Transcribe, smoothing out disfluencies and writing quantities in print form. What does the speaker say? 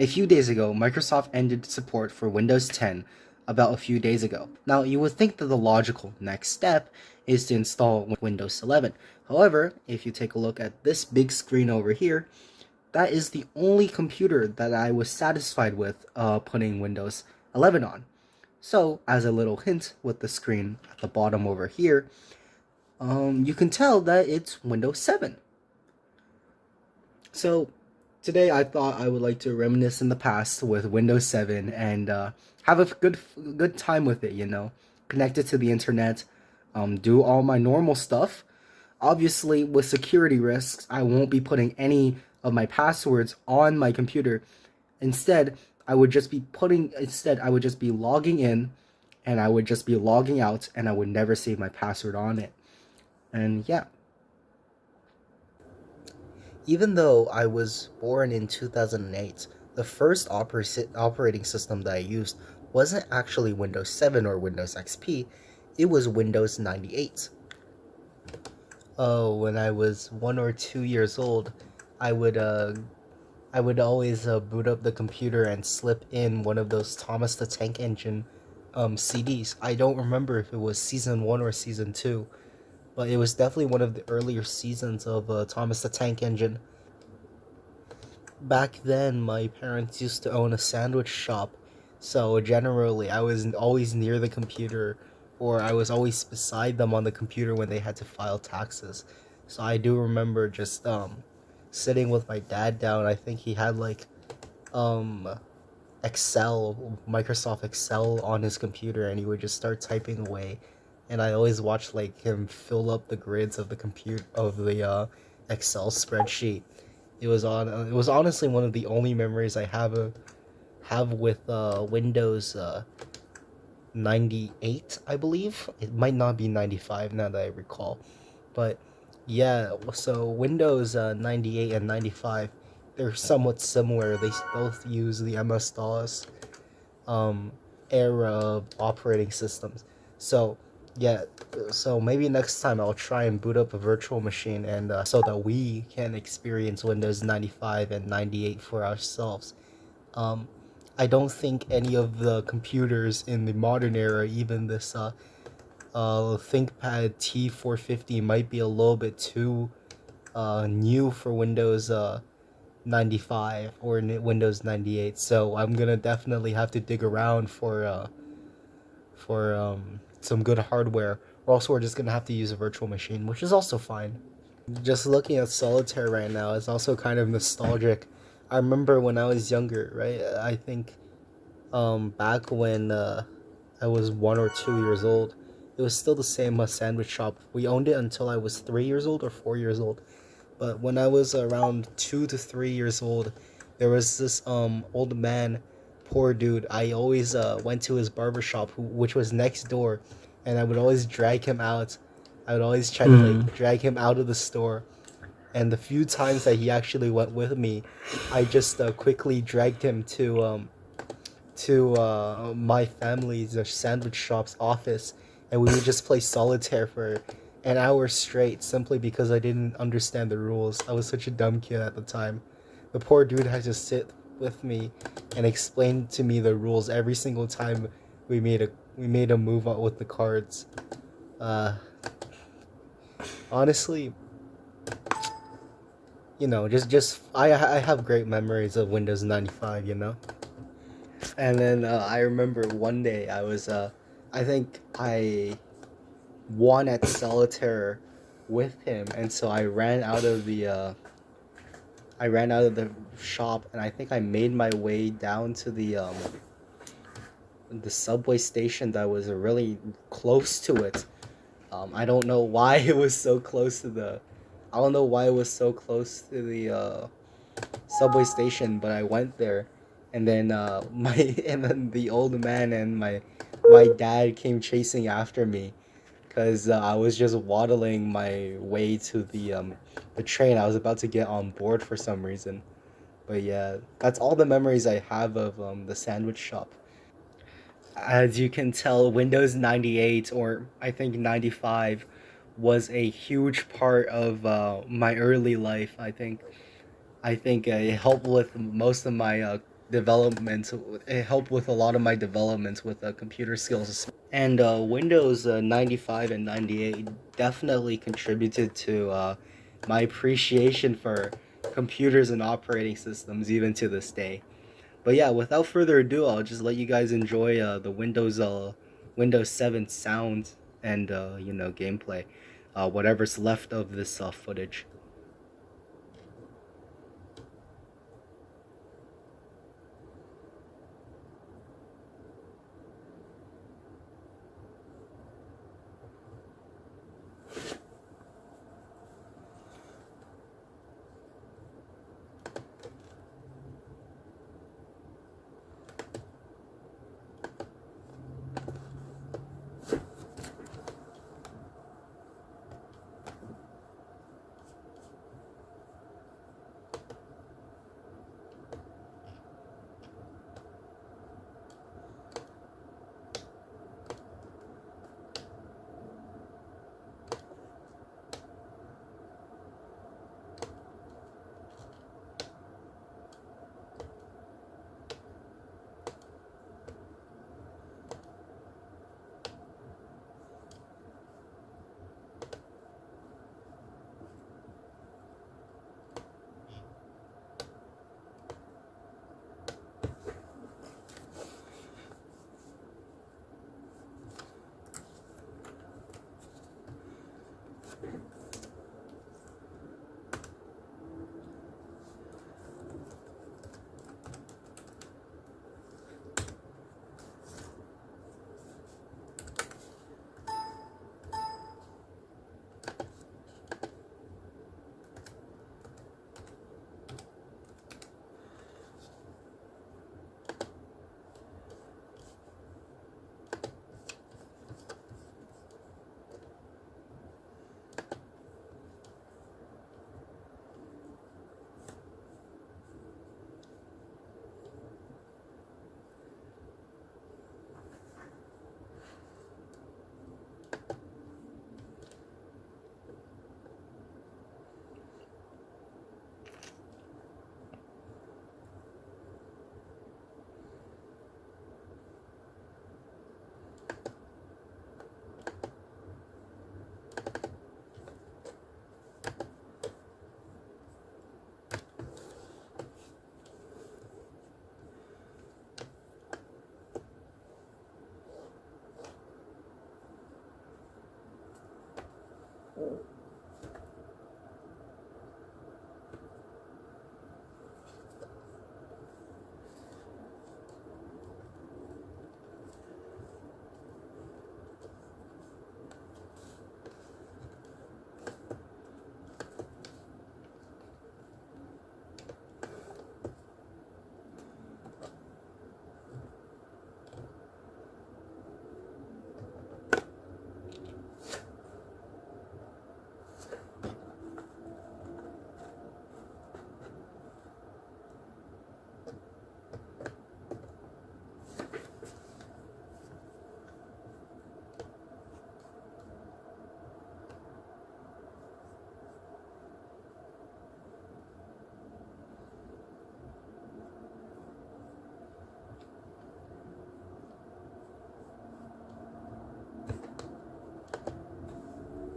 A few days ago, Microsoft ended support for Windows 10 about a few days ago. Now, you would think that the logical next step is to install Windows 11. However, if you take a look at this big screen over here, that is the only computer that I was satisfied with putting Windows 11 on. So, as a little hint with the screen at the bottom over here, you can tell that it's Windows 7. So, today I thought I would like to reminisce in the past with Windows 7 and have a good time with it. Connect it to the internet, do all my normal stuff. Obviously, with security risks, I won't be putting any of my passwords on my computer. Instead, I would just be logging in and I would just be logging out and I would never save my password on it. And yeah, even though I was born in 2008, the first operating system that I used wasn't actually Windows 7 or Windows XP, it was Windows 98. Oh, when I was 1 or 2 years old, I would I would always boot up the computer and slip in one of those Thomas the Tank Engine CDs. I don't remember if it was season 1 or season 2, but it was definitely one of the earlier seasons of Thomas the Tank Engine. Back then, my parents used to own a sandwich shop, so generally I was always near the computer, or I was always beside them on the computer when they had to file taxes. So I do remember just sitting with my dad down. I think he had like um Excel, Microsoft Excel on his computer, and he would just start typing away. And I always watched like him fill up the grids of the compute of the Excel spreadsheet. It was honestly one of the only memories I have with Windows 98, I believe. It might not be 95 now that I recall, but yeah. So Windows 98 and 95, they're somewhat similar. They both use the MS DOS um, era of operating systems. So yeah, so maybe next time I'll try and boot up a virtual machine and so that we can experience Windows 95 and 98 for ourselves. Um, I don't think any of the computers in the modern era, even this ThinkPad T450, might be a little bit too new for Windows 95 or Windows 98. So I'm gonna definitely have to dig around for some good hardware, or else we're just gonna have to use a virtual machine, which is also fine. Just looking at Solitaire right now is also kind of nostalgic. I remember when I was younger, right? I think back when I was 1 or 2 years old, it was still the same sandwich shop. We owned it until I was 3 years old or 4 years old. But when I was around 2 to 3 years old, there was this old man, poor dude. I always went to his barber shop, which was next door, and I would always drag him out. I would always try to Mm. like drag him out of the store. And the few times that he actually went with me, I just quickly dragged him to my family's sandwich shop's office, and we would just play solitaire for an hour straight simply because I didn't understand the rules. I was such a dumb kid at the time. The poor dude had to sit with me and explain to me the rules every single time we made a move out with the cards. Uh, honestly, just I have great memories of Windows 95. And then I remember one day I think I won at solitaire with him, and so I ran out of the shop, and I think I made my way down to the subway station that was really close to it. I don't know why it was so close to the. I don't know why it was so close to the subway station, but I went there, and then my and then the old man and my dad came chasing after me, because I was just waddling my way to the train. I was about to get on board for some reason. But yeah, that's all the memories I have of the sandwich shop. As you can tell, Windows 98, or I think 95, was a huge part of my early life. I think it helped with most of my development. It helped with a lot of my developments with computer skills. And Windows 95 and 98 definitely contributed to my appreciation for computers and operating systems even to this day. But yeah, without further ado, I'll just let you guys enjoy the Windows 7 sound and gameplay, whatever's left of this footage.